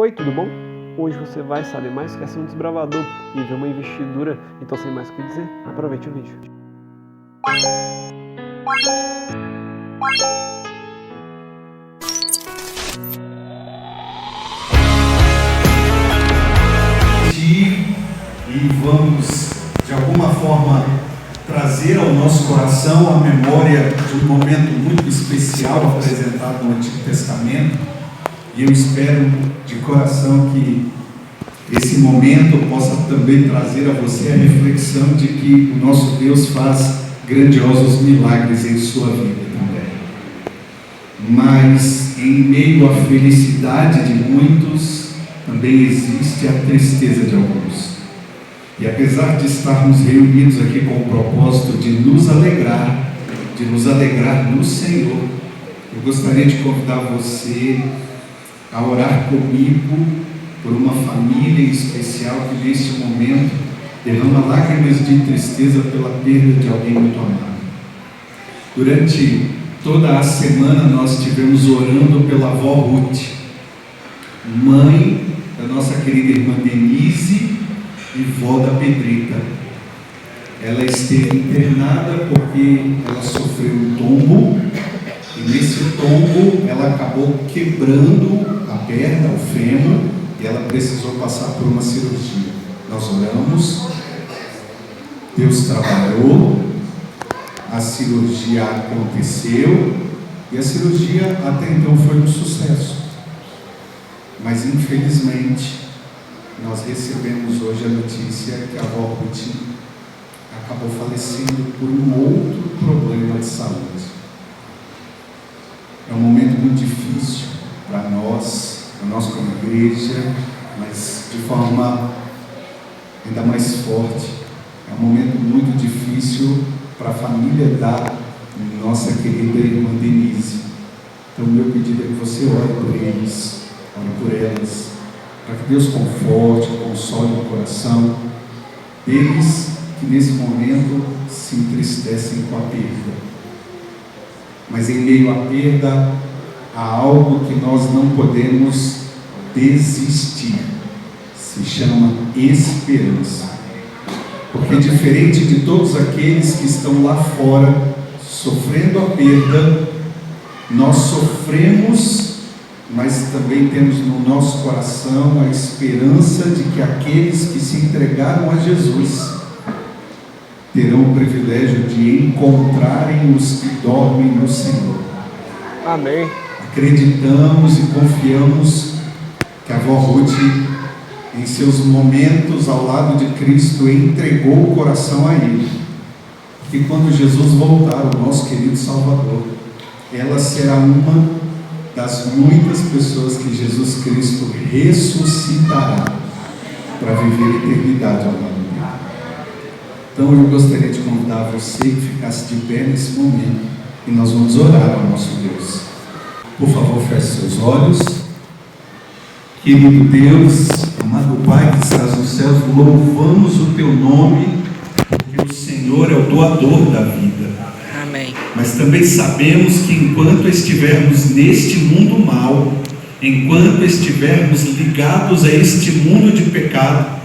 Oi, tudo bom? Hoje você vai saber mais o que é ser um desbravador e ver uma investidura. Então, sem mais o que dizer, aproveite o vídeo. E vamos, de alguma forma, trazer ao nosso coração a memória de um momento muito especial apresentado no Antigo Testamento. E eu espero de coração que esse momento possa também trazer a você a reflexão de que o nosso Deus faz grandiosos milagres em sua vida também. Mas em meio à felicidade de muitos, também existe a tristeza de alguns. E apesar de estarmos reunidos aqui com o propósito de nos alegrar no Senhor, eu gostaria de convidar você a orar comigo por uma família em especial que neste momento derrama lágrimas de tristeza pela perda de alguém muito amado. Durante toda a semana nós estivemos orando pela avó Ruth, mãe da nossa querida irmã Denise e vó da Pedrita. Ela esteve internada porque ela sofreu um tombo, e nesse tombo ela acabou quebrando a perna, o fêmur, e ela precisou passar por uma cirurgia. Nós oramos, Deus trabalhou, a cirurgia aconteceu, e a cirurgia até então foi um sucesso. Mas infelizmente nós recebemos hoje a notícia que a avó Ruth acabou falecendo por um outro problema de saúde. É um momento muito difícil para nós como igreja, mas de forma ainda mais forte. É um momento muito difícil para a família da nossa querida irmã Denise. Então o meu pedido é que você ore por eles, ore por elas, para que Deus conforte, console o coração deles que nesse momento se entristecem com a perda. Mas em meio à perda, há algo que nós não podemos desistir. Se chama esperança. Porque diferente de todos aqueles que estão lá fora, sofrendo a perda, nós sofremos, mas também temos no nosso coração a esperança de que aqueles que se entregaram a Jesus terão o privilégio de encontrarem os que dormem no Senhor. Amém. Acreditamos e confiamos que a avó Ruth, em seus momentos ao lado de Cristo, entregou o coração a Ele. E quando Jesus voltar, o nosso querido Salvador, ela será uma das muitas pessoas que Jesus Cristo ressuscitará para viver a eternidade ao lado dele. Então eu gostaria de convidar você que ficasse de pé nesse momento e nós vamos orar ao nosso Deus. Por favor, feche seus olhos. Querido Deus, amado Pai que estás nos céus, louvamos o Teu nome, porque o Senhor é o doador da vida. Amém. Mas também sabemos que enquanto estivermos neste mundo mal, enquanto estivermos ligados a este mundo de pecado,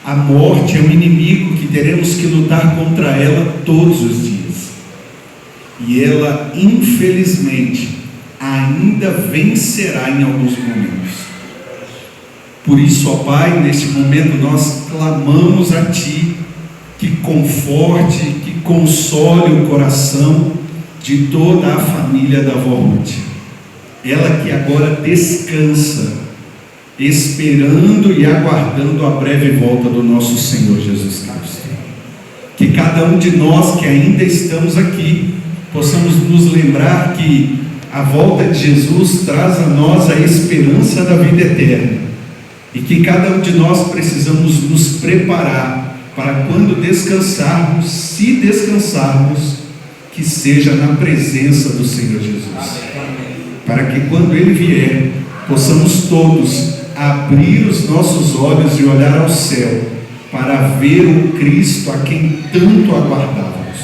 a morte é um inimigo que teremos que lutar contra ela todos os dias. E ela, infelizmente, ainda vencerá em alguns momentos. Por isso, ó Pai, neste momento nós clamamos a Ti que conforte, que console o coração de toda a família da avó Ruth. Ela que agora descansa, esperando e aguardando a breve volta do nosso Senhor Jesus Cristo. Que cada um de nós que ainda estamos aqui, possamos nos lembrar que a volta de Jesus traz a nós a esperança da vida eterna. E que cada um de nós precisamos nos preparar para quando descansarmos, se descansarmos, que seja na presença do Senhor Jesus. Para que quando Ele vier, possamos todos abrir os nossos olhos e olhar ao céu para ver o Cristo a quem tanto aguardávamos.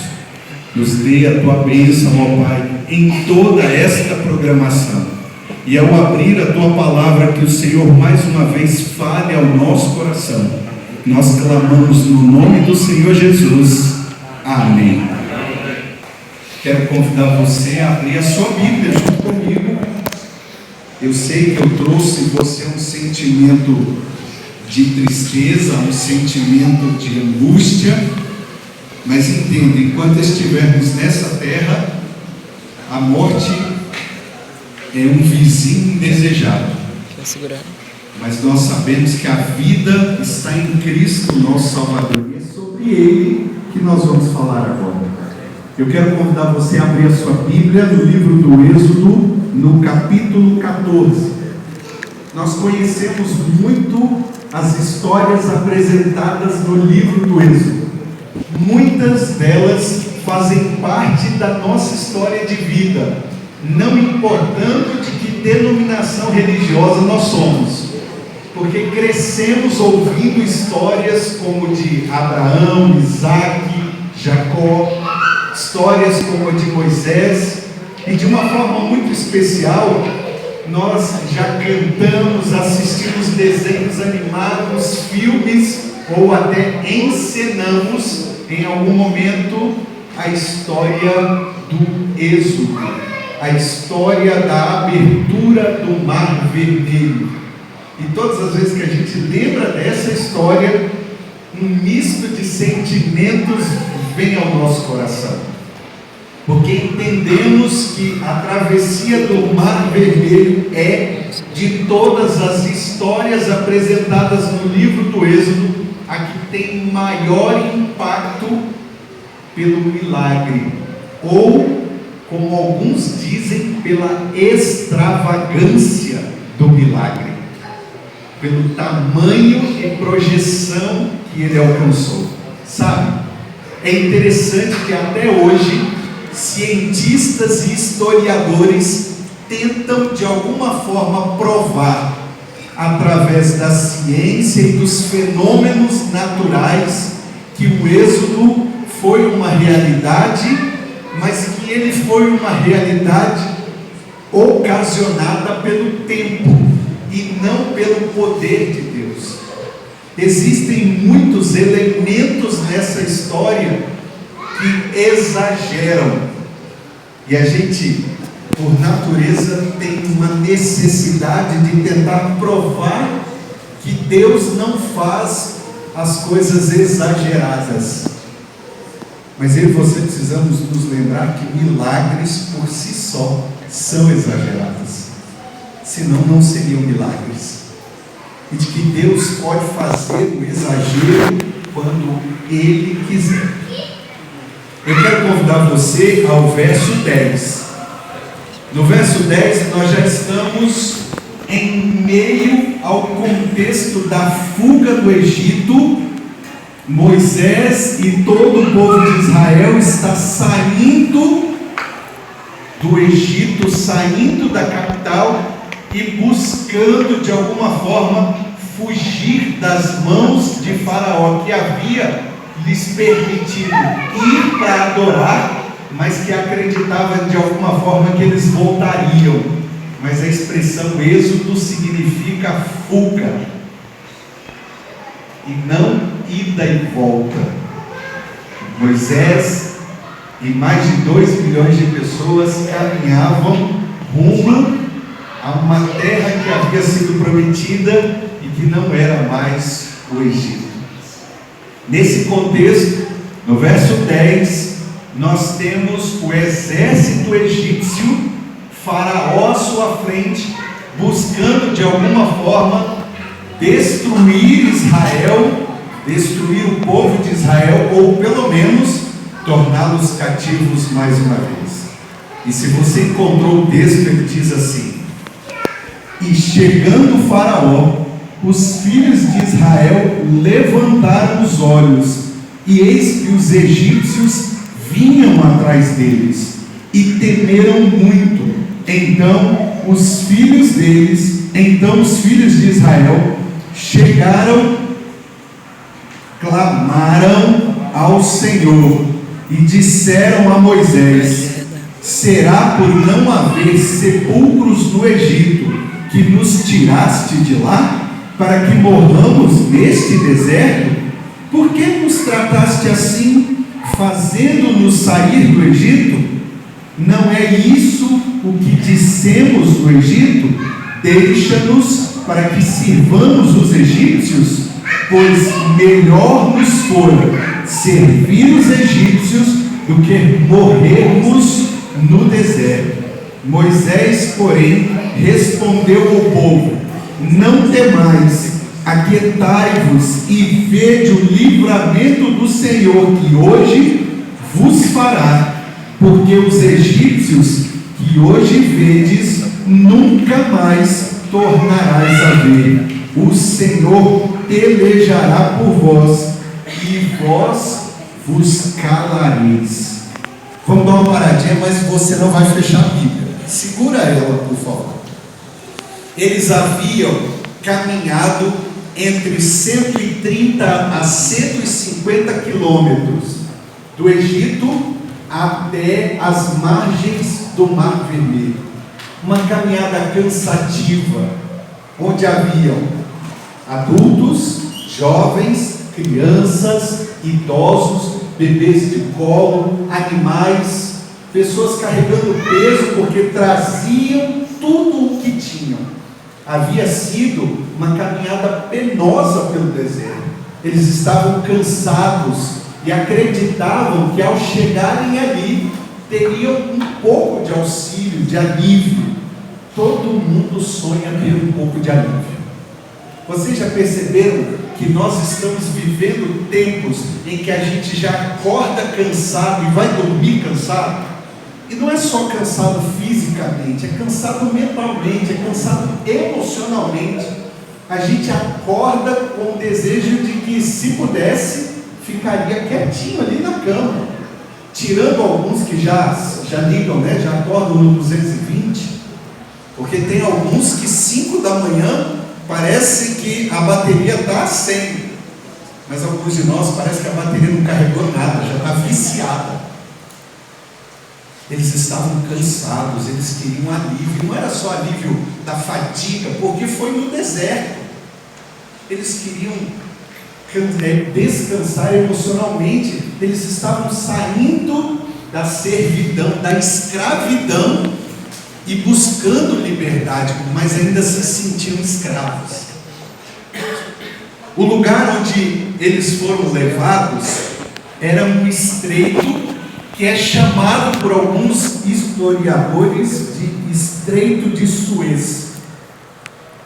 Nos dê a Tua bênção, ó Pai, em toda esta programação. e ao abrir a Tua palavra, que o Senhor mais uma vez fale ao nosso coração. Nós clamamos no nome do Senhor Jesus. Amém. Quero convidar você a abrir a sua Bíblia junto comigo. Eu sei que eu trouxe você um sentimento de tristeza, um sentimento de angústia, mas entenda, enquanto estivermos nessa terra, a morte é um vizinho indesejado. Mas nós sabemos que a vida está em Cristo, nosso Salvador. E é sobre Ele que nós vamos falar agora. Eu quero convidar você a abrir a sua Bíblia no livro do Êxodo, no capítulo 14. Nós conhecemos muito as histórias apresentadas no livro do Êxodo. Muitas delas fazem parte da nossa história de vida, não importando de que denominação religiosa nós somos, porque crescemos ouvindo histórias como de Abraão, Isaac, Jacó, histórias como a de Moisés, e de uma forma muito especial, nós já cantamos, assistimos desenhos animados, filmes, ou até encenamos em algum momento a história do Êxodo, a história da abertura do Mar Vermelho. E todas as vezes que a gente lembra dessa história, um misto de sentimentos vem ao nosso coração, porque entendemos que a travessia do Mar Vermelho é, de todas as histórias apresentadas no livro do Êxodo, a que tem maior impacto pelo milagre, ou, como alguns dizem, pela extravagância do milagre, pelo tamanho e projeção que ele alcançou. Sabe, é interessante que até hoje cientistas e historiadores tentam de alguma forma provar, através da ciência e dos fenômenos naturais, que o Êxodo foi uma realidade, mas que ele foi uma realidade ocasionada pelo tempo e não pelo poder de Deus. Existem muitos elementos nessa história que exageram, e a gente, por natureza, tem uma necessidade de tentar provar que Deus não faz as coisas exageradas. Mas eu e você precisamos nos lembrar que milagres por si só são exagerados, senão não seriam milagres, e de que Deus pode fazer o exagero quando Ele quiser. Eu quero convidar você ao verso 10. No verso 10, nós já estamos em meio ao contexto da fuga do Egito. Moisés e todo o povo de Israel está saindo do Egito, saindo da capital e buscando de alguma forma fugir das mãos de Faraó, que havia lhes permitido ir para adorar, mas que acreditava de alguma forma que eles voltariam. Mas a expressão êxodo significa fuga, e não ida e volta. Moisés e mais de 2 milhões de pessoas caminhavam rumo a uma terra que havia sido prometida e que não era mais o Egito. Nesse contexto, no verso 10, nós temos o exército egípcio, Faraó à sua frente, buscando de alguma forma destruir Israel, destruir o povo de Israel, ou pelo menos torná-los cativos mais uma vez. E se você encontrou o texto, ele diz assim: e chegando Faraó, os filhos de Israel levantaram os olhos, e eis que os egípcios vinham atrás deles, e temeram muito. Então os filhos de Israel chegaram, clamaram ao Senhor e disseram a Moisés: Será por não haver sepulcros no Egito que nos tiraste de lá, para que morramos neste deserto? Por que nos trataste assim, fazendo-nos sair do Egito? Não é isso o que dissemos no Egito? Deixa-nos para que sirvamos os egípcios, pois melhor nos fora servir os egípcios do que morrermos no deserto. Moisés, porém, respondeu ao povo: não temais, aquietai-vos e vede o livramento do Senhor que hoje vos fará, porque os egípcios que hoje vedes nunca mais tornarás a ver. O Senhor pelejará por vós e vós vos calareis. Vamos dar uma paradinha, mas você não vai fechar a Bíblia. Segura ela, por favor. Eles haviam caminhado entre 130 a 150 quilômetros do Egito até as margens do Mar Vermelho. Uma caminhada cansativa, onde haviam adultos, jovens, crianças, idosos, bebês de colo, animais, pessoas carregando peso porque traziam tudo o que tinham. Havia sido uma caminhada penosa pelo deserto. Eles estavam cansados e acreditavam que ao chegarem ali teriam um pouco de auxílio, de alívio. Todo mundo sonha ter um pouco de alívio. Vocês já perceberam que nós estamos vivendo tempos em que a gente já acorda cansado e vai dormir cansado? E não é só cansado fisicamente, é cansado mentalmente, é cansado emocionalmente. A gente acorda com o desejo de que, se pudesse, ficaria quietinho ali na cama. Tirando alguns que já ligam, né? Já acordam no 220, porque tem alguns que 5 da manhã parece que a bateria está a 100, mas alguns de nós parece que a bateria não carregou nada, já está viciada. Eles estavam cansados, eles queriam alívio. Não era só alívio da fadiga, porque foi no deserto. Eles queriam descansar emocionalmente. Eles estavam saindo da servidão, da escravidão, e buscando liberdade, mas ainda se sentiam escravos. O lugar onde eles foram levados era um estreito que é chamado por alguns historiadores de Estreito de Suez.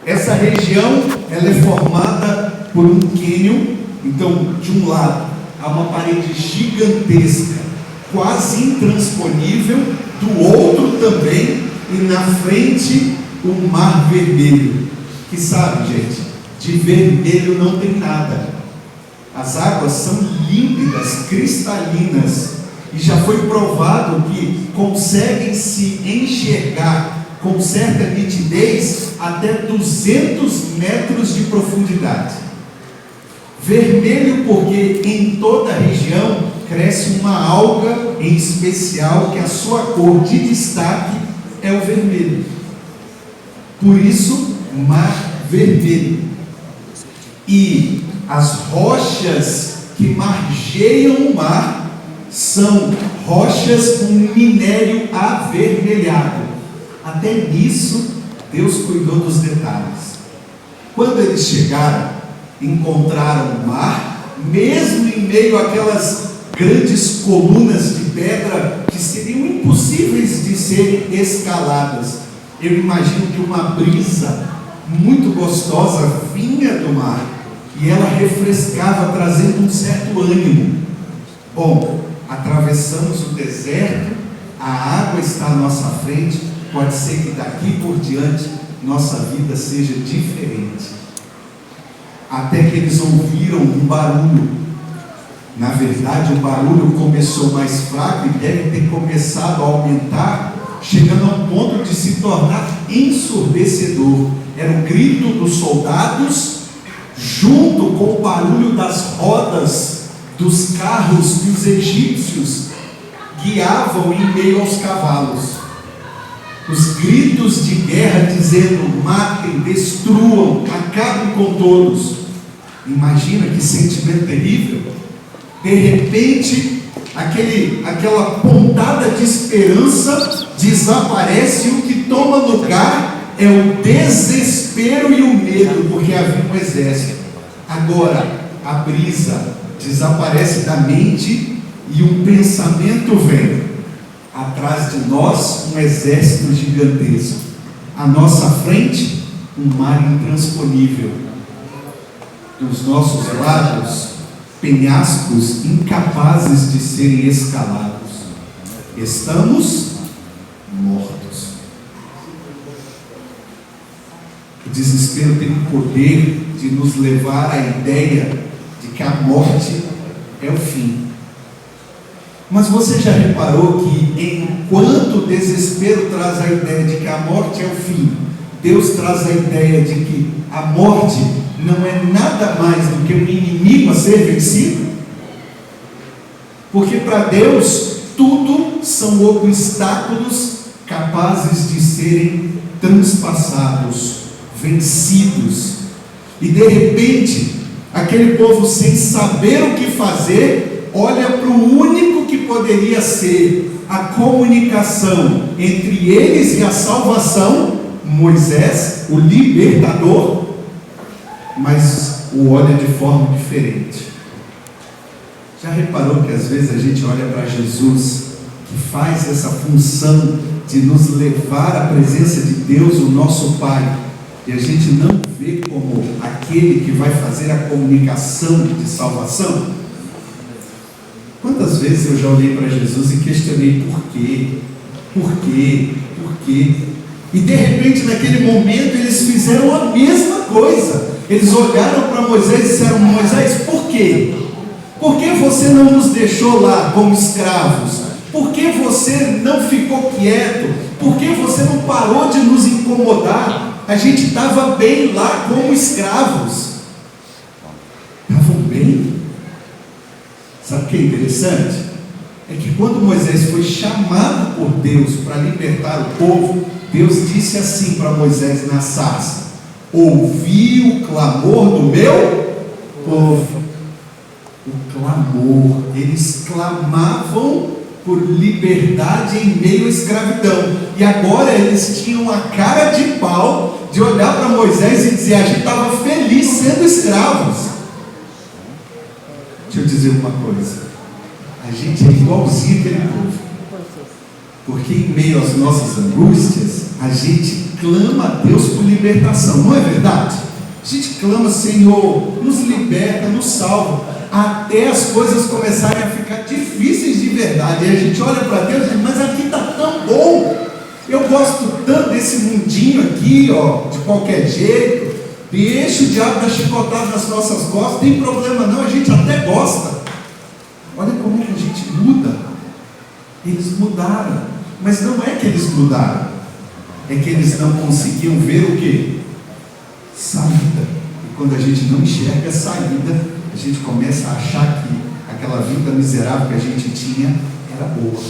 Essa região ela é formada por um cânion. Então, de um lado há uma parede gigantesca, quase intransponível, do outro também, e na frente o Mar Vermelho, que sabe, gente, de vermelho não tem nada. As águas são límpidas, cristalinas, e já foi provado que conseguem se enxergar com certa nitidez até 200 metros de profundidade. Vermelho porque em toda a região cresce uma alga em especial, que a sua cor de destaque é o vermelho. Por isso, Mar Vermelho. E as rochas que margeiam o mar são rochas com minério avermelhado. Até nisso, Deus cuidou dos detalhes. Quando eles chegaram, encontraram o mar, mesmo em meio àquelas grandes colunas de pedra que seriam impossíveis de serem escaladas. Eu imagino que uma brisa muito gostosa vinha do mar e ela refrescava, trazendo um certo ânimo. Bom, atravessamos o deserto, a água está à nossa frente, pode ser que daqui por diante nossa vida seja diferente. Até que eles ouviram um barulho. Na verdade, o barulho começou mais fraco e deve ter começado a aumentar, chegando ao ponto de se tornar ensurdecedor. Era o grito dos soldados, junto com o barulho das rodas dos carros que os egípcios guiavam em meio aos cavalos. Os gritos de guerra dizendo: matem, destruam, acabem com todos. Imagina que sentimento terrível. De repente, aquela pontada de esperança desaparece, e o que toma lugar é o desespero e o medo, porque havia um exército. Agora a brisa desaparece da mente e um pensamento vem: atrás de nós um exército gigantesco, à nossa frente um mar intransponível, dos nossos lados penhascos incapazes de serem escalados. Estamos mortos. O desespero tem o poder de nos levar à ideia de que a morte é o fim. Mas você já reparou que enquanto o desespero traz a ideia de que a morte é o fim, Deus traz a ideia de que a morte não é nada mais do que um inimigo a ser vencido? Porque para Deus tudo são obstáculos capazes de serem transpassados, vencidos. E de repente, aquele povo, sem saber o que fazer, olha para o único que poderia ser a comunicação entre eles e a salvação, Moisés, o libertador, mas o olha de forma diferente. Já reparou que às vezes a gente olha para Jesus, que faz essa função de nos levar à presença de Deus, o nosso Pai, e a gente não vê como aquele que vai fazer a comunicação de salvação? Quantas vezes eu já olhei para Jesus e questionei por quê? Por quê? Por quê? E de repente, naquele momento, eles fizeram a mesma coisa. Eles olharam para Moisés e disseram: Moisés, por quê? Por que você não nos deixou lá como escravos? Por que você não ficou quieto? Por que você não parou de nos incomodar? A gente estava bem lá como escravos. Estavam bem? Sabe o que é interessante? É que quando Moisés foi chamado por Deus para libertar o povo, Deus disse assim para Moisés na sarça: ouvi o clamor do meu povo. O clamor, eles clamavam por liberdade em meio à escravidão, e agora eles tinham a cara de pau de olhar para Moisés e dizer: a gente estava feliz sendo escravos. Deixa eu dizer uma coisa: a gente é igualzinho aquele povo, porque em meio às nossas angústias a gente clama a Deus por libertação, não é verdade? A gente clama: Senhor, nos liberta, nos salva, até as coisas começarem a ficar difíceis de verdade, e a gente olha para Deus e diz: mas aqui está tão bom, eu gosto tanto desse mundinho aqui, ó, de qualquer jeito, deixa o diabo dar chicotada nas nossas costas, não tem problema não, a gente até gosta. Olha como é que a gente muda. Eles mudaram, mas não é que eles mudaram, é que eles não conseguiam ver o quê? Saída. E quando a gente não enxerga saída, a gente começa a achar que aquela vida miserável que a gente tinha era boa,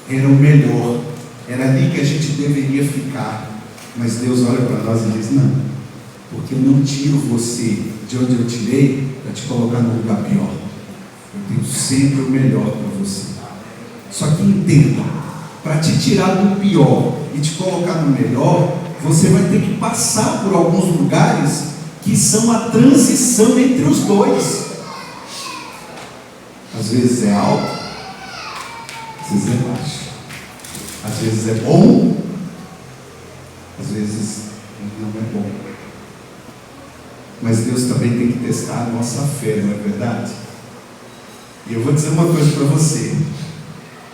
era o melhor, era ali que a gente deveria ficar. Mas Deus olha para nós e diz: não, porque eu não tiro você de onde eu tirei para te colocar no lugar pior. Eu tenho sempre o melhor para você. Só que entenda, para te tirar do pior e te colocar no melhor, você vai ter que passar por alguns lugares que são a transição entre os dois. Às vezes é alto, às vezes é baixo, às vezes é bom, às vezes não é bom. Mas Deus também tem que testar a nossa fé, não é verdade? E eu vou dizer uma coisa para você: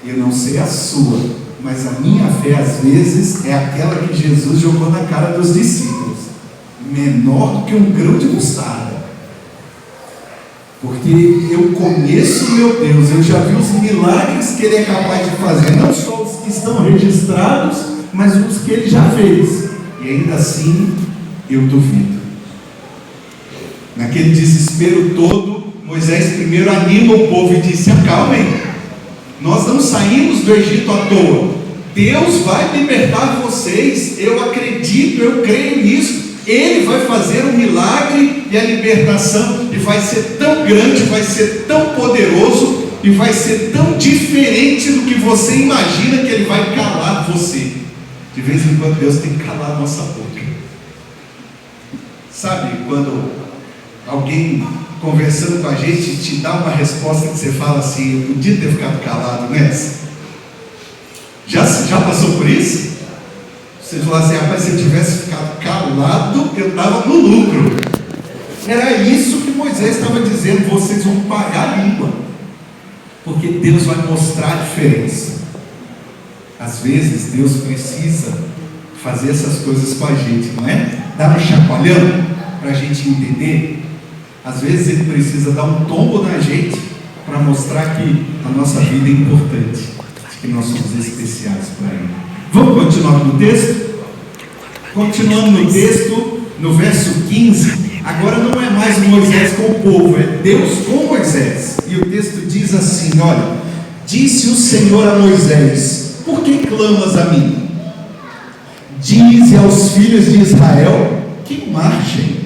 eu não sei a sua, mas a minha fé às vezes é aquela que Jesus jogou na cara dos discípulos, menor do que um grão de mostarda. Porque eu conheço o meu Deus, eu já vi os milagres que Ele é capaz de fazer, não só os que estão registrados, mas os que Ele já fez, e ainda assim eu duvido. Naquele desespero todo, Moisés primeiro anima o povo e disse: acalmem, Nós não saímos do Egito à toa. Deus vai libertar vocês, eu acredito, eu creio nisso. Ele vai fazer um milagre e a libertação, e vai ser tão grande, vai ser tão poderoso, e vai ser tão diferente do que você imagina, que Ele vai calar você. De vez em quando Deus tem que calar a nossa boca. Sabe, quando alguém conversando com a gente te dá uma resposta que você fala assim: eu podia ter ficado calado nessa? Já passou por isso? Você fala assim: rapaz, se eu tivesse ficado calado, eu estava no lucro. Era isso que Moisés estava dizendo: vocês vão pagar a língua, porque Deus vai mostrar a diferença. Às vezes Deus precisa fazer essas coisas com a gente, não é? Dar um chacoalhão para a gente entender. Às vezes Ele precisa dar um tombo na gente para mostrar que a nossa vida é importante, que nós somos especiais para Ele. Vamos continuar no texto? Continuando no texto, no verso 15, agora não é mais Moisés com o povo, é Deus com Moisés. E o texto diz assim: olha, disse o Senhor a Moisés: por que clamas a mim? Dize aos filhos de Israel que marchem.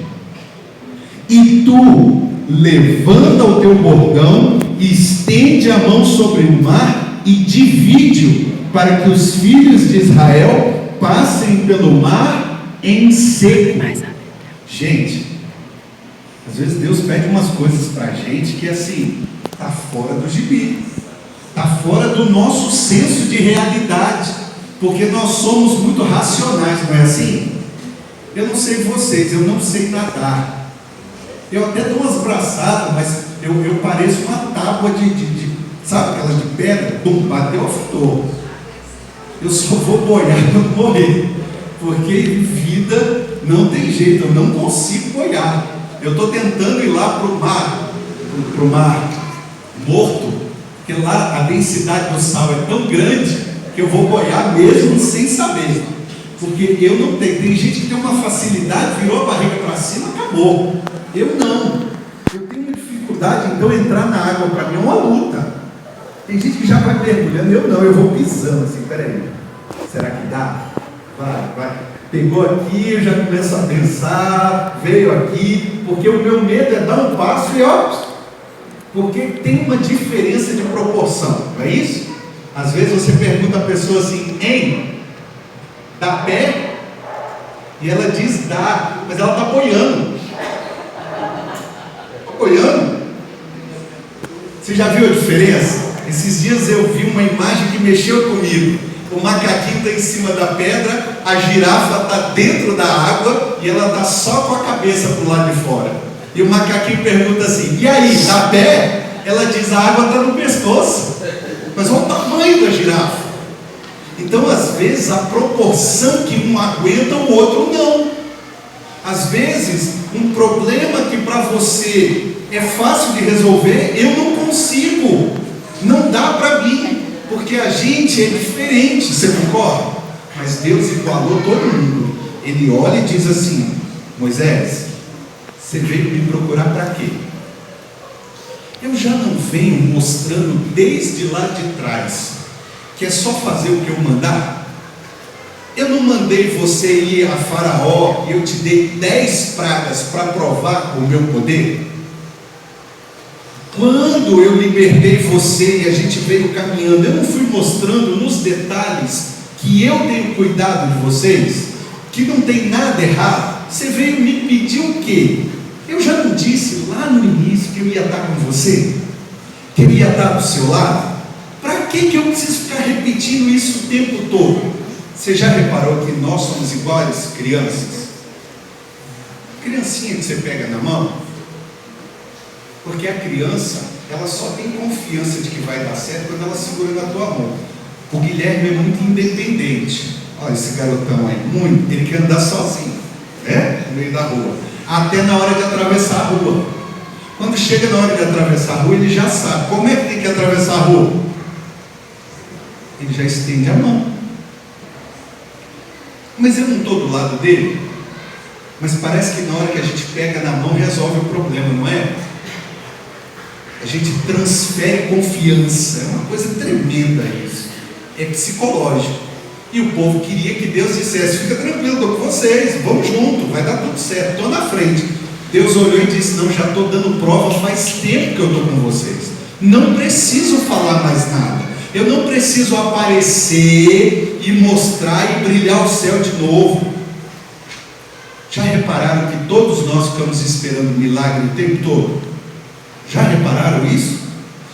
E tu levanta o teu bordão e estende a mão sobre o mar e divide-o, para que os filhos de Israel passem pelo mar em seco. Gente, às vezes Deus pede umas coisas para a gente que assim, está fora do gibi, está fora do nosso senso de realidade, porque nós somos muito racionais, não é assim? Eu não sei vocês, eu não sei nadar. Eu até dou umas braçadas, mas eu pareço uma tábua sabe aquelas de pedra? Pum, bateu, afundou. Eu só vou boiar quando morrer, porque vida não tem jeito, eu não consigo boiar. Eu estou tentando ir lá para o mar morto, porque lá a densidade do sal é tão grande que eu vou boiar mesmo sem saber, porque eu não tenho. Tem gente que tem uma facilidade, virou a barriga para cima, acabou. Eu não, eu tenho uma dificuldade, então entrar na água para mim é uma luta. Tem gente que já vai mergulhando, eu não, eu vou pisando assim: peraí, será que dá? Vai. Pegou aqui, eu já começo a pensar, veio aqui, porque o meu medo é dar um passo e ó, porque tem uma diferença de proporção, não é isso? Às vezes você pergunta a pessoa assim: hein, dá pé? E ela diz dá, mas ela está boiando. Boiando. Você já viu a diferença? Esses dias eu vi uma imagem que mexeu comigo. O macaquinho está em cima da pedra, a girafa está dentro da água e ela está só com a cabeça para o lado de fora. E o macaquinho pergunta assim: e aí, dá pé? Ela diz: a água está no pescoço. Mas olha o tamanho da girafa. Então, às vezes, a proporção que um aguenta, o outro não. Às vezes, um problema que para você é fácil de resolver, eu não consigo, não dá para mim, porque a gente é diferente, você concorda? Mas Deus igualou todo mundo. Ele olha e diz assim: Moisés, você veio me procurar para quê? Eu já não venho mostrando desde lá de trás que é só fazer o que eu mandar? Eu não mandei você ir a Faraó e eu te dei 10 pragas para provar o meu poder? Quando eu libertei você e a gente veio caminhando, eu não fui mostrando nos detalhes que eu tenho cuidado de vocês, que não tem nada errado? Você veio me pedir o quê? Eu já não disse lá no início que eu ia estar com você, que eu ia estar do seu lado? Para que eu preciso ficar repetindo isso o tempo todo? Você já reparou que nós somos iguais crianças? Criancinha que você pega na mão, porque a criança, ela só tem confiança de que vai dar certo quando ela segura na tua mão. O Guilherme é muito independente. Olha esse garotão aí, muito, ele quer andar sozinho, né? No meio da rua, até na hora de atravessar a rua. Quando chega na hora de atravessar a rua, ele já sabe como é que tem que atravessar a rua. Ele já estende a mão. Mas eu não estou do lado dele. Mas parece que na hora que a gente pega na mão, resolve o problema, não é? A gente transfere confiança. É uma coisa tremenda isso. É psicológico. E o povo queria que Deus dissesse: fica tranquilo, estou com vocês, vamos junto, vai dar tudo certo, estou na frente. Deus olhou e disse: não, já estou dando prova, faz tempo que eu estou com vocês, não preciso falar mais nada, eu não preciso aparecer e mostrar e brilhar o céu de novo. Já repararam que todos nós ficamos esperando milagre o tempo todo? Já repararam isso?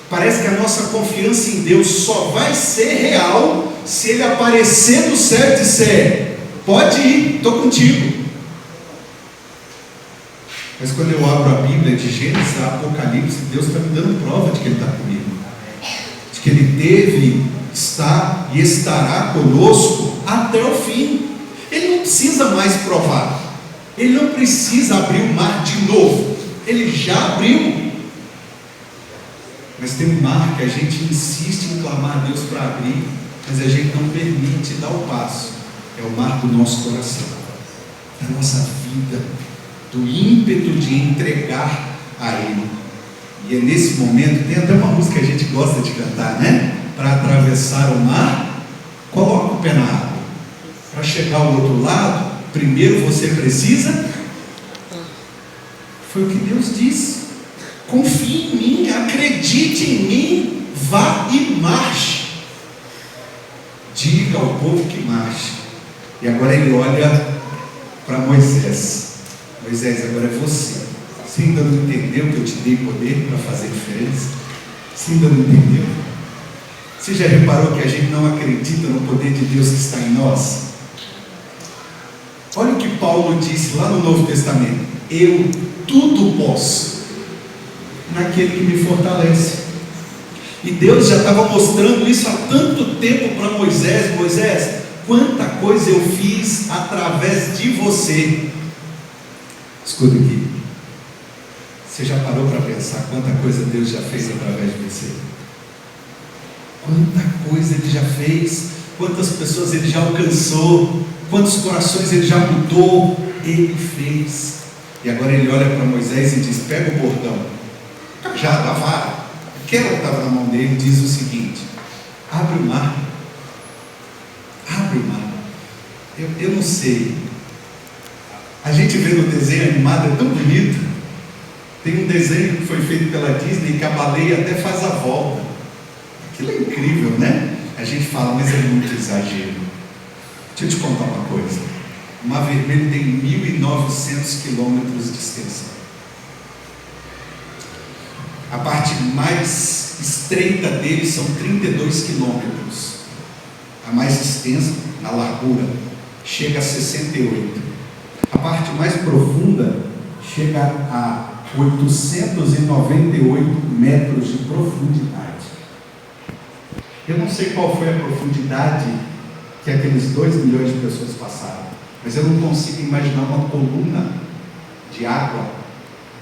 Parece que a nossa confiança em Deus só vai ser real se Ele aparecer do céu e disser: pode ir, estou contigo. Mas quando eu abro a Bíblia de Gênesis a Apocalipse, Deus está me dando prova de que Ele está comigo, de que Ele teve, está e estará conosco até o fim. Ele não precisa mais provar, Ele não precisa abrir o mar de novo, Ele já abriu. Mas tem um mar que a gente insiste em clamar a Deus para abrir, mas a gente não permite dar o passo. É o mar do nosso coração, da nossa vida, do ímpeto de entregar a Ele. E é nesse momento, tem até uma música que a gente gosta de cantar, né? Para atravessar o mar, coloca o pé na água. Para chegar ao outro lado, primeiro você precisa. Foi o que Deus disse: confie em mim, acredite em mim, vá e marche. Diga ao povo que marche. E agora ele olha para Moisés: Moisés, agora é você. Você ainda não entendeu que eu te dei poder para fazer diferença? Você ainda não entendeu? Você já reparou que a gente não acredita no poder de Deus que está em nós? Olha o que Paulo disse lá no Novo Testamento: eu tudo posso naquele que me fortalece. E Deus já estava mostrando isso há tanto tempo para Moisés: Moisés, quanta coisa eu fiz através de você. Escuta aqui, você já parou para pensar quanta coisa Deus já fez através de você? Quanta coisa Ele já fez, quantas pessoas Ele já alcançou, quantos corações Ele já mudou. Ele fez. E agora Ele olha para Moisés e diz: pega o bordão, cajado, a vara, aquela que estava na mão dele, diz o seguinte: abre o mar. Abre o mar. Eu não sei, a gente vê no desenho animado, é tão bonito. Tem um desenho que foi feito pela Disney que a baleia até faz a volta. Aquilo é incrível, né? A gente fala, mas é muito exagero. Deixa eu te contar uma coisa: o Mar Vermelho tem 1.900 quilômetros de extensão. A parte mais estreita dele são 32 quilômetros. A mais extensa, na largura, chega a 68. A parte mais profunda chega a 898 metros de profundidade. Eu não sei qual foi a profundidade que aqueles 2 milhões de pessoas passaram, mas eu não consigo imaginar uma coluna de água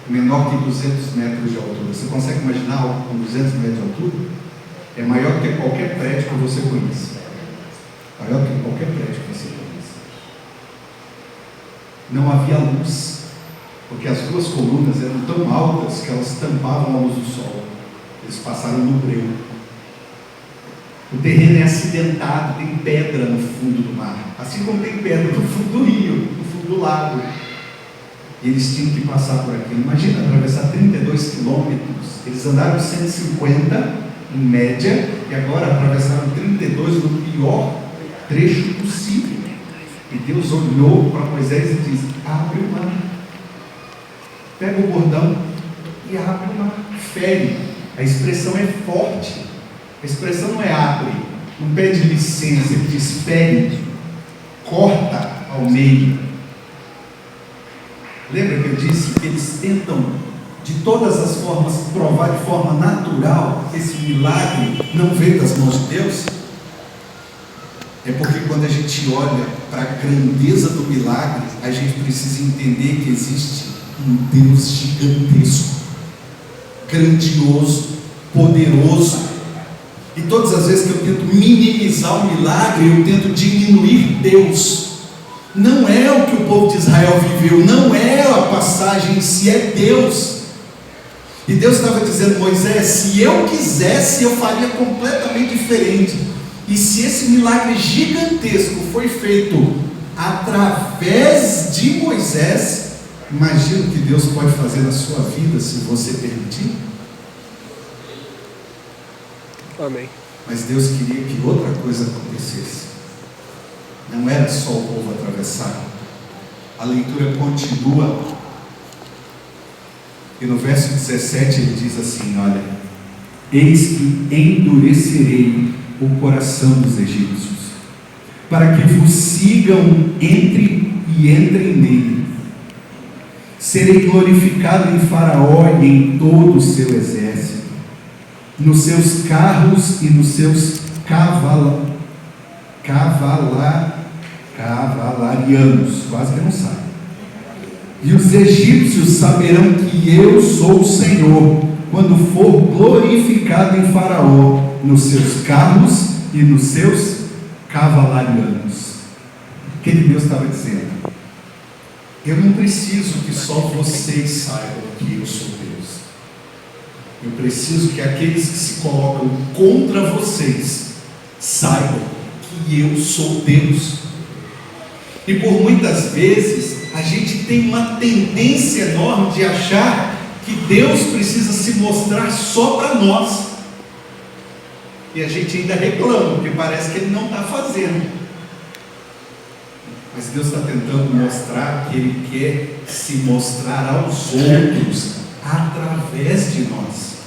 menor que 200 metros de altura. Você consegue imaginar algo com 200 metros de altura? É maior que qualquer prédio que você conheça. Maior que qualquer prédio que você conheça. Não havia luz, porque as 2 colunas eram tão altas que elas tampavam a luz do sol. Eles passaram no breu. O terreno é acidentado, tem pedra no fundo do mar, assim como tem pedra no fundo do rio, no fundo do lago. E eles tinham que passar por aqui. Imagina atravessar 32 quilômetros. Eles andaram 150 em média e agora atravessaram 32 no pior trecho possível. E Deus olhou para Moisés e disse: abre o mar. Pega o bordão e abre o mar. Fere. A expressão é forte. A expressão não é abre, não pede licença, ele diz fere, corta ao meio. Lembra que eu disse que eles tentam de todas as formas provar de forma natural que esse milagre não veio das mãos de Deus? É porque quando a gente olha para a grandeza do milagre, a gente precisa entender que existe um Deus gigantesco, grandioso, poderoso. E todas as vezes que eu tento minimizar o milagre, eu tento diminuir Deus. Não é o que o povo de Israel viveu, não é a passagem em si, é Deus. E Deus estava dizendo: Moisés, se eu quisesse, eu faria completamente diferente. E se esse milagre gigantesco foi feito através de Moisés, imagina o que Deus pode fazer na sua vida se você permitir. Amém. Mas Deus queria que outra coisa acontecesse. Não era só o povo atravessar. A leitura continua. E no verso 17 ele diz assim: olha, eis que endurecerei o coração dos egípcios, para que vos sigam entrem nele. Serei glorificado em Faraó e em todo o seu exército, nos seus carros e nos seus cavalarianos. Quase que não sai. E os egípcios saberão que eu sou o Senhor, quando for glorificado em Faraó, nos seus carros e nos seus cavalarianos. O que Deus estava dizendo? Eu não preciso que só vocês saibam que eu sou Deus. Eu preciso que aqueles que se colocam contra vocês saibam que eu sou Deus. E por muitas vezes a gente tem uma tendência enorme de achar que Deus precisa se mostrar só para nós. E a gente ainda reclama, porque parece que Ele não está fazendo. Mas Deus está tentando mostrar que Ele quer se mostrar aos outros através de nós.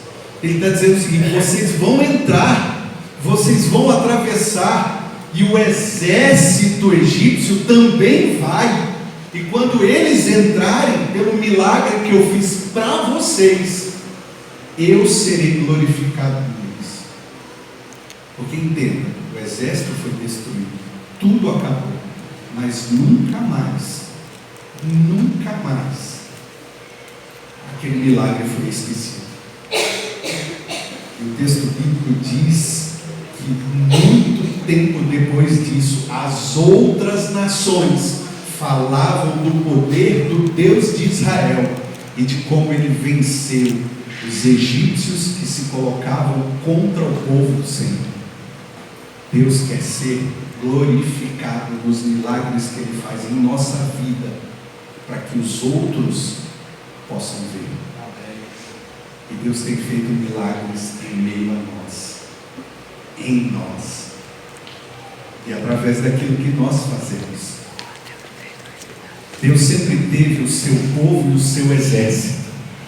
Ele está dizendo o seguinte: vocês vão entrar, vocês vão atravessar, e o exército egípcio também vai. E quando eles entrarem, pelo milagre que eu fiz para vocês, eu serei glorificado neles. Porque entenda, o exército foi destruído, tudo acabou, mas nunca mais aquele milagre foi esquecido. E o texto bíblico diz que muito tempo depois disso, as outras nações falavam do poder do Deus de Israel e de como ele venceu os egípcios que se colocavam contra o povo do Senhor. Deus quer ser glorificado nos milagres que Ele faz em nossa vida, para que os outros possam ver. E Deus tem feito milagres em meio a nós, em nós, e através daquilo que nós fazemos. Deus sempre teve o seu povo e o seu exército,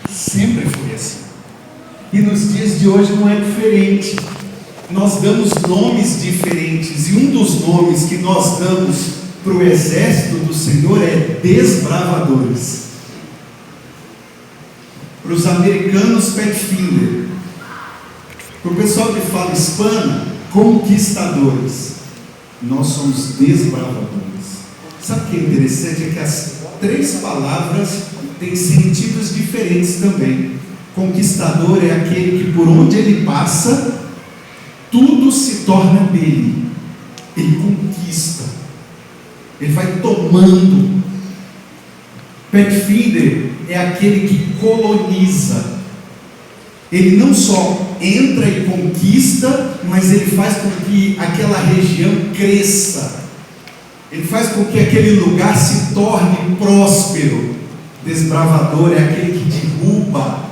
sempre foi assim. E nos dias de hoje não é diferente. Nós damos nomes diferentes, e um dos nomes que nós damos para o exército do Senhor é desbravadores. Para os americanos, Pathfinder. Para o pessoal que fala hispana, conquistadores. Nós somos desbravadores. Sabe o que é interessante? É que as três palavras têm sentidos diferentes também. Conquistador é aquele que por onde ele passa, tudo se torna dele. Ele conquista, ele vai tomando. Pathfinder é aquele que coloniza. Ele não só entra e conquista, mas ele faz com que aquela região cresça. Ele faz com que aquele lugar se torne próspero. Desbravador é aquele que derruba,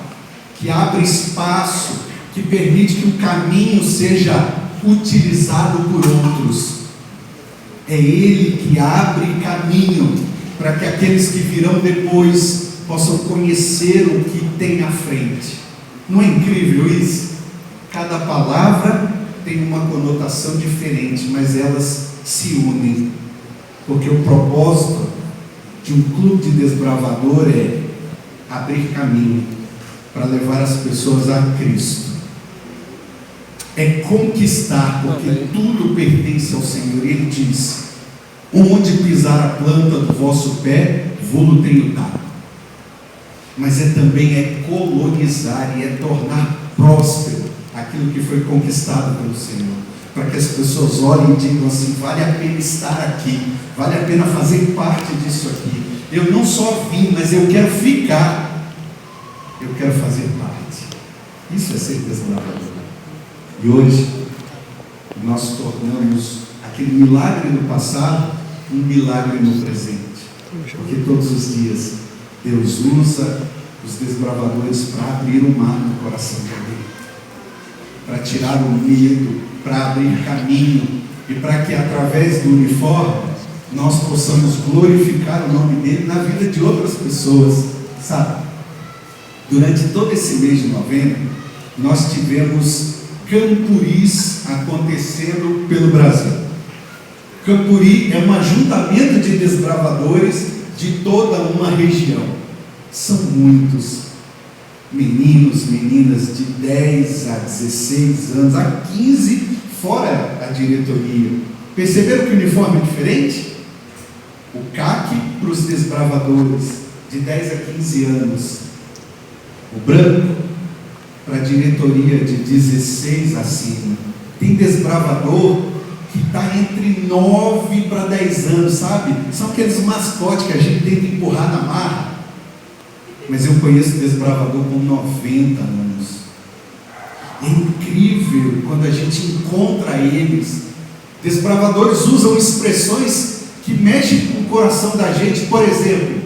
que abre espaço, que permite que o caminho seja utilizado por outros. É Ele que abre caminho para que aqueles que virão depois possam conhecer o que tem à frente. Não é incrível isso? Cada palavra tem uma conotação diferente, mas elas se unem, porque o propósito de um clube de desbravador é abrir caminho para levar as pessoas a Cristo. É conquistar, porque tudo pertence ao Senhor. Ele diz: onde pisar a planta do vosso pé, vou-lo tenho dado. Mas também colonizar e tornar próspero aquilo que foi conquistado pelo Senhor, para que as pessoas olhem e digam assim: vale a pena estar aqui, vale a pena fazer parte disso aqui. Eu não só vim, mas eu quero ficar, eu quero fazer parte. Isso é ser desbravador. E hoje, nós tornamos aquele milagre do passado um milagre no presente. Porque todos os dias, Deus usa os desbravadores para abrir o mar no coração de alguém, para tirar o medo, para abrir caminho, e para que através do uniforme nós possamos glorificar o nome dele na vida de outras pessoas, sabe? Durante todo esse mês de novembro, nós tivemos campuris acontecendo pelo Brasil. Campuri é um ajuntamento de desbravadores de toda uma região. São muitos meninos, meninas de 10 a 16 anos, a 15, fora a diretoria. Perceberam que o uniforme é diferente? O CAC para os desbravadores de 10 a 15 anos. O branco para a diretoria de 16 acima. Tem desbravador que está entre 9 para 10 anos, sabe? São aqueles mascotes que a gente tenta empurrar na marra. Mas eu conheço desbravador com 90 anos. É incrível quando a gente encontra eles. Desbravadores usam expressões que mexem com o coração da gente. Por exemplo,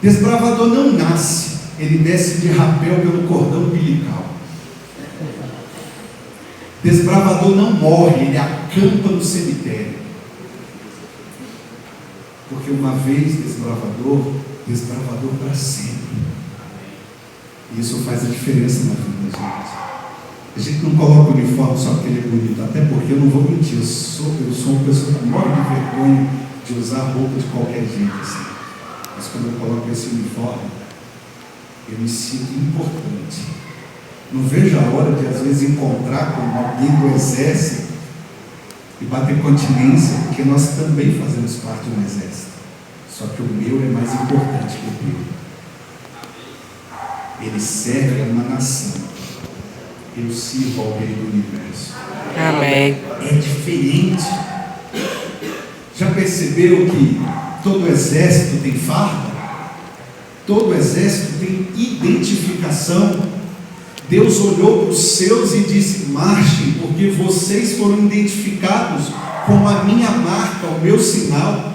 desbravador não nasce, ele desce de rapel pelo cordão umbilical. Desbravador não morre, ele acampa no cemitério. Porque uma vez desbravador para sempre. E isso faz a diferença na vida da gente. A gente não coloca o uniforme só porque ele é bonito, até porque eu não vou mentir, eu sou uma pessoa que morre de vergonha de usar roupa de qualquer jeito assim. Mas quando eu coloco esse uniforme, eu me sinto importante. Não vejo a hora de às vezes encontrar com alguém do exército e bater continência, porque nós também fazemos parte de um exército. Só que o meu é mais importante que o teu. Ele serve a uma nação. Eu sirvo ao Rei do Universo. Amém. É diferente. Já percebeu que todo exército tem farda? Todo exército tem identificação. Deus olhou para os seus e disse: marchem, porque vocês foram identificados com a minha marca, o meu sinal.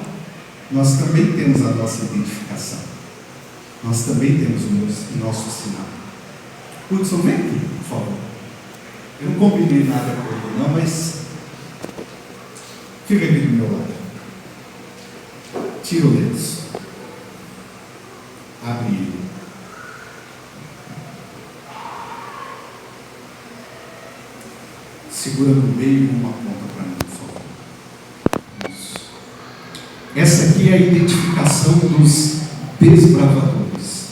Nós também temos a nossa identificação. Nós também temos o nosso sinal. Hudson, vem aqui, por favor. Eu não combinei nada com ele, não, mas fica aqui do meu lado. Tira o lenço. Abre ele. Segura no meio uma ponta para mim, por favor. Isso. Essa aqui é a identificação dos desbravadores.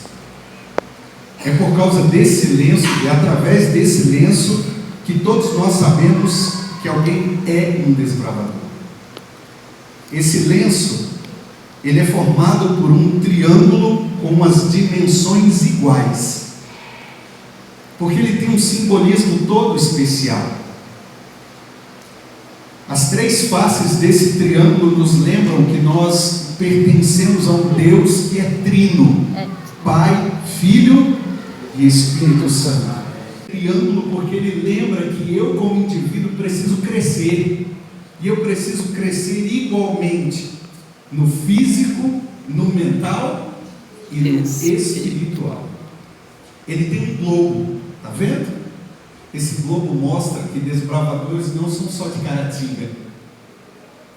É por causa desse lenço e através desse lenço que todos nós sabemos que alguém é um desbravador. Esse lenço, ele é formado por um triângulo com as dimensões iguais, porque ele tem um simbolismo todo especial. As três faces desse triângulo nos lembram que nós pertencemos a um Deus que é trino: Pai, Filho e Espírito Santo. Triângulo porque ele lembra que eu, como indivíduo, preciso crescer, e eu preciso crescer igualmente no físico, no mental e no espiritual. Ele tem um globo, tá vendo? Esse globo mostra que desbravadores não são só de Caratinga,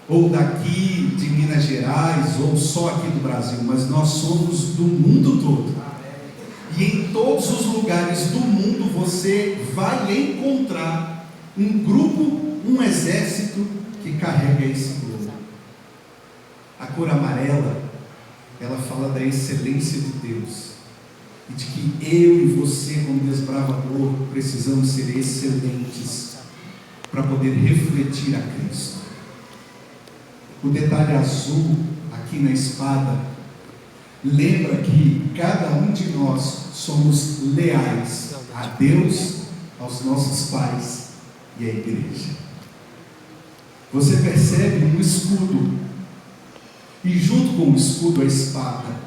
ou daqui de Minas Gerais, ou só aqui do Brasil, mas nós somos do mundo todo. E em todos os lugares do mundo você vai encontrar um grupo, um exército que carrega esse globo. A cor amarela, ela fala da excelência de Deus, e de que eu e você, como desbravador, precisamos ser excelentes para poder refletir a Cristo. O detalhe azul aqui na espada lembra que cada um de nós somos leais a Deus, aos nossos pais e à igreja. Você percebe um escudo, e junto com o escudo a espada,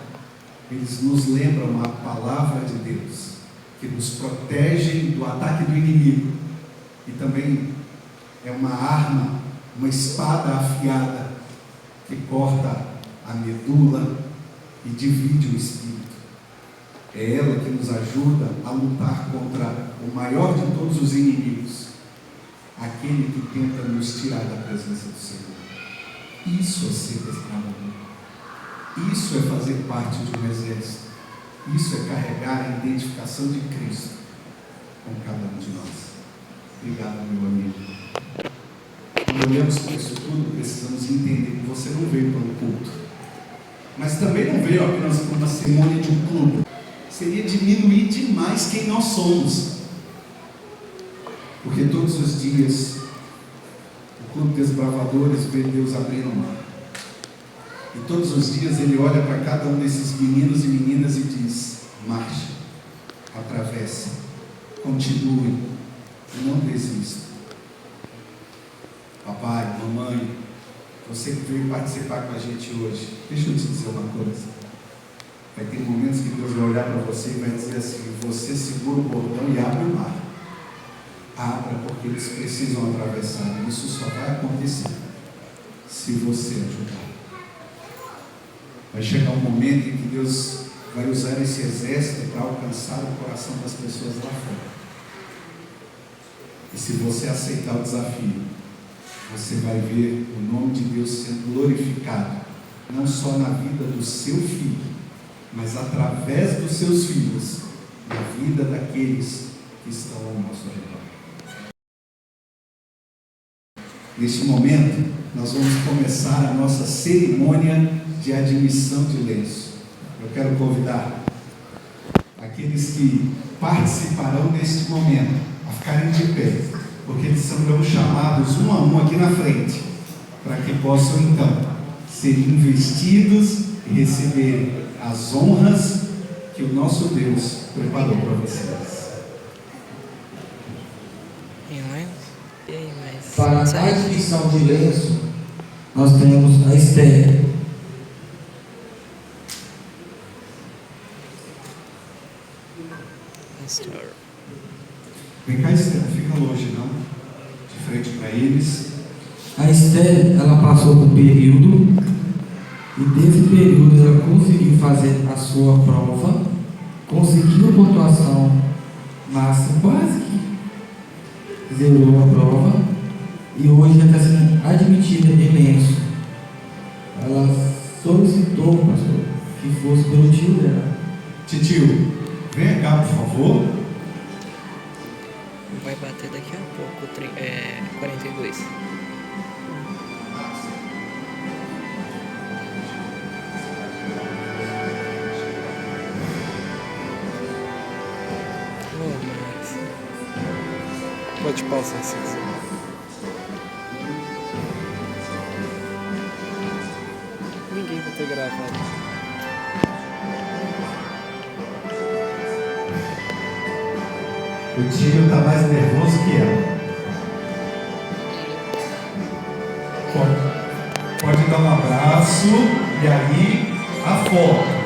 eles nos lembram a palavra de Deus, que nos protege do ataque do inimigo. E também é uma arma, uma espada afiada que corta a medula e divide o espírito. É ela que nos ajuda a lutar contra o maior de todos os inimigos, aquele que tenta nos tirar da presença do Senhor. Isso é ser desbravador. Isso é fazer parte de um exército. Isso é carregar a identificação de Cristo com cada um de nós. Obrigado, meu amigo. Quando olhamos para isso tudo, precisamos entender que você não veio para um culto, mas também não veio apenas para uma cerimônia de um clube. Seria diminuir demais quem nós somos, porque todos os dias o Clube Desbravadores vê Deus abrindo o mar, e todos os dias Ele olha para cada um desses meninos e meninas e diz: marche, atravesse, continue, não desista. Papai, mamãe, você que veio participar com a gente hoje, deixa eu te dizer uma coisa. Vai ter momentos que Deus vai olhar para você e vai dizer assim: você segura o botão e abre o mar. Abra, porque eles precisam atravessar. E isso só vai acontecer se você ajudar. Vai chegar um momento em que Deus vai usar esse exército para alcançar o coração das pessoas lá fora. E se você aceitar o desafio, você vai ver o nome de Deus sendo glorificado, não só na vida do seu filho, mas através dos seus filhos, na vida daqueles que estão ao nosso redor. Neste momento, nós vamos começar a nossa cerimônia de admissão de lenço. Eu quero convidar aqueles que participarão deste momento a ficarem de pé, porque eles serão chamados um a um aqui na frente, para que possam então ser investidos e receber as honras que o nosso Deus preparou para vocês. Para a admissão de lenço, nós temos a Esther. Vem cá, Esther, fica longe, não? De frente para eles. A Esther, ela passou por um período, e desse período ela conseguiu fazer a sua prova, conseguiu a pontuação máxima, quase que zerou a prova, e hoje já está sendo admitida em lenço. Ela solicitou, pastor, que fosse pelo tio dela. Titio, vem cá, por favor. Vai bater daqui a pouco, 42. Pode pausar se quiser. Ninguém vai ter gravado. O tio está mais nervoso que ela. Pode dar um abraço e aí a foto.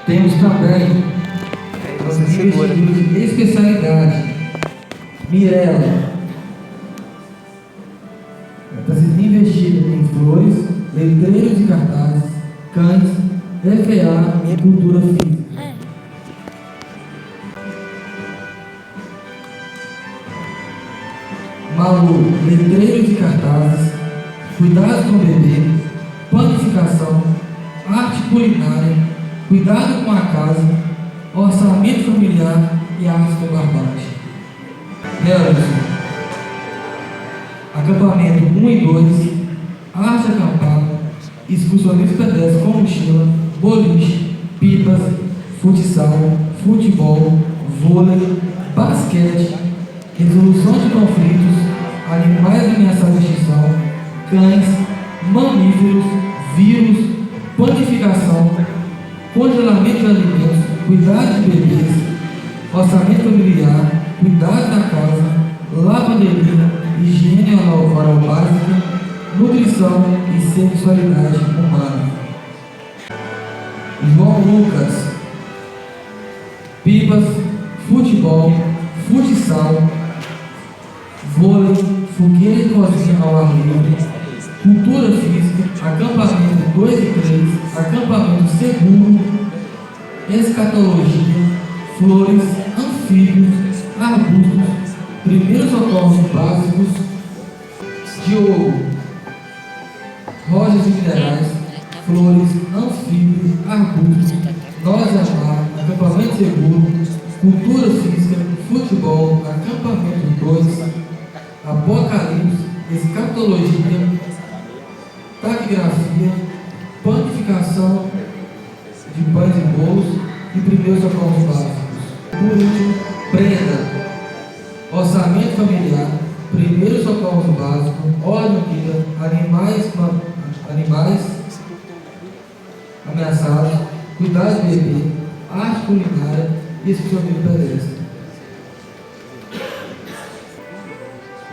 Temos também Aí você segura. de especialidade. Mirella está sendo investida em flores, letreiros e cartazes, cães, FA e cultura física. Malu, letreiros e cartazes, cuidados com o bebê, panificação, arte culinária, cuidado com a casa, orçamento familiar e arte com barbante. Nelson, acampamento 1 e 2, arte acampada, excursionismo pedestre com mochila, boliche, pipas, futsal, futebol, vôlei, basquete, resolução de conflitos, animais ameaçados de extinção, cães, mamíferos, vírus, panificação, congelamento de alimentos, cuidado de bebês, orçamento familiar, cuidado da casa, lavanderia, higiene oral prostituição e sexualidade humana. João Lucas, pipas, futebol, futsal, vôlei, fogueira e cozinha ao ar livre, cultura física, acampamento 2 e 3, acampamento seguro, escatologia, flores, anfíbios, arbustos, primeiros socorros básicos, Diogo, rochas e minerais, flores, anfíbios, arbustos, nós amar, acampamento seguro, cultura física, futebol, acampamento 2, apocalipse, escatologia, taquigrafia, panificação de pães e bolos e primeiros socorros básicos. Por último, prenda, orçamento familiar, primeiros socorros básicos, ordem unida, animais ameaçados, cuidado de bebê, arte culinária e escravidão pedestre.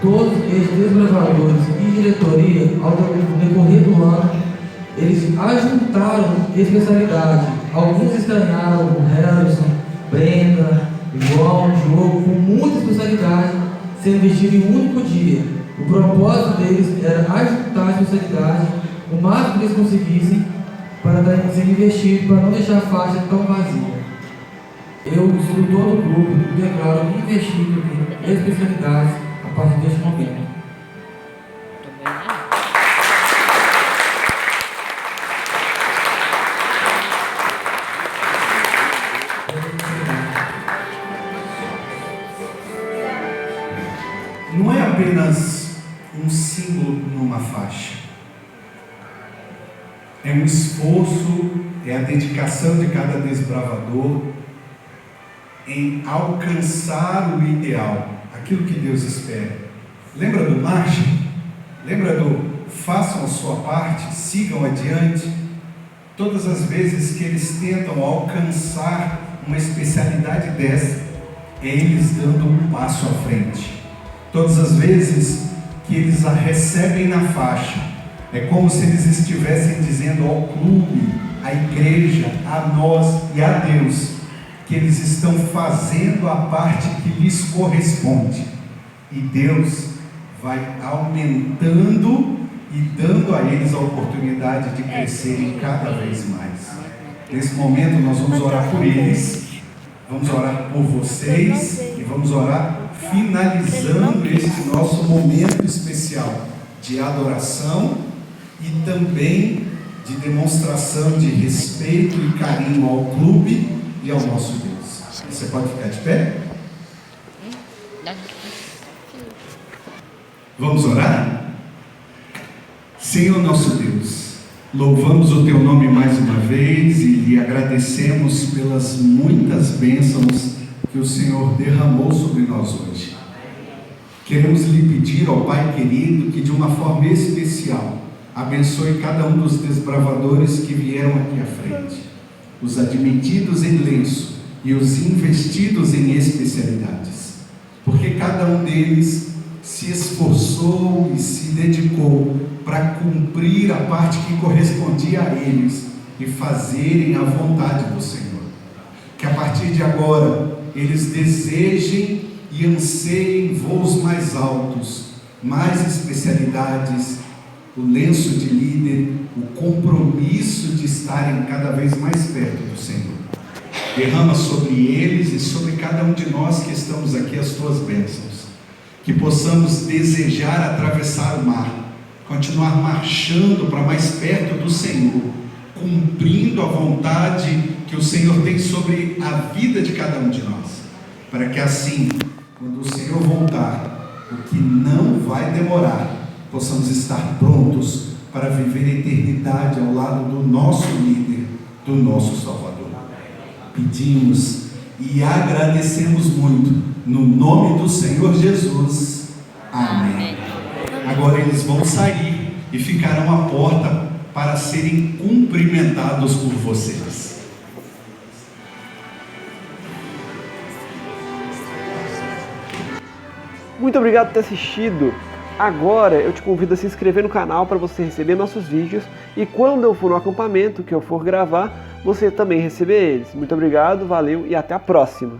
Todos esses desbravadores e diretoria, ao decorrer do ano, eles ajuntaram especialidade. Alguns estranharam o Harrison, Brenda, João, Diogo, com muita especialidade, sendo vestido em um único dia. O propósito deles era ajuntar a especialidade o máximo que eles conseguissem para ser investido, para não deixar a faixa tão vazia. Eu, instrutor do grupo, declaro investido em especialidades a partir deste momento. Não é apenas um símbolo numa faixa. É um esforço, é a dedicação de cada desbravador em alcançar o ideal, aquilo que Deus espera. Lembra do marcha? Lembra do façam a sua parte, sigam adiante? Todas as vezes que eles tentam alcançar uma especialidade dessa, é eles dando um passo à frente. Todas as vezes que eles a recebem na faixa, é como se eles estivessem dizendo ao clube, à igreja, a nós e a Deus, que eles estão fazendo a parte que lhes corresponde. E Deus vai aumentando e dando a eles a oportunidade de crescerem cada vez mais. Nesse momento nós vamos orar por eles, vamos orar por vocês e vamos orar finalizando este nosso momento especial de adoração e também de demonstração de respeito e carinho ao clube e ao nosso Deus. Você pode ficar de pé? Vamos orar? Senhor nosso Deus, louvamos o Teu nome mais uma vez e lhe agradecemos pelas muitas bênçãos que o Senhor derramou sobre nós hoje. Queremos lhe pedir ao Pai querido que de uma forma especial abençoe cada um dos desbravadores que vieram aqui à frente, os admitidos em lenço e os investidos em especialidades, porque cada um deles se esforçou e se dedicou para cumprir a parte que correspondia a eles e fazerem a vontade do Senhor. Que a partir de agora eles desejem e anseiem voos mais altos, mais especialidades, o lenço de líder, o compromisso de estarem cada vez mais perto do Senhor. Derrama sobre eles e sobre cada um de nós que estamos aqui as Tuas bênçãos, que possamos desejar atravessar o mar, continuar marchando para mais perto do Senhor, cumprindo a vontade que o Senhor tem sobre a vida de cada um de nós, para que assim, quando o Senhor voltar, o que não vai demorar, possamos estar prontos para viver a eternidade ao lado do nosso líder, do nosso Salvador. Pedimos e agradecemos muito, no nome do Senhor Jesus. Amém. Agora eles vão sair e ficarão à porta para serem cumprimentados por vocês. Muito obrigado por ter assistido Agora eu te convido a se inscrever no canal para você receber nossos vídeos e quando eu for no acampamento que eu for gravar, você também receber eles. Muito obrigado, valeu e até a próxima!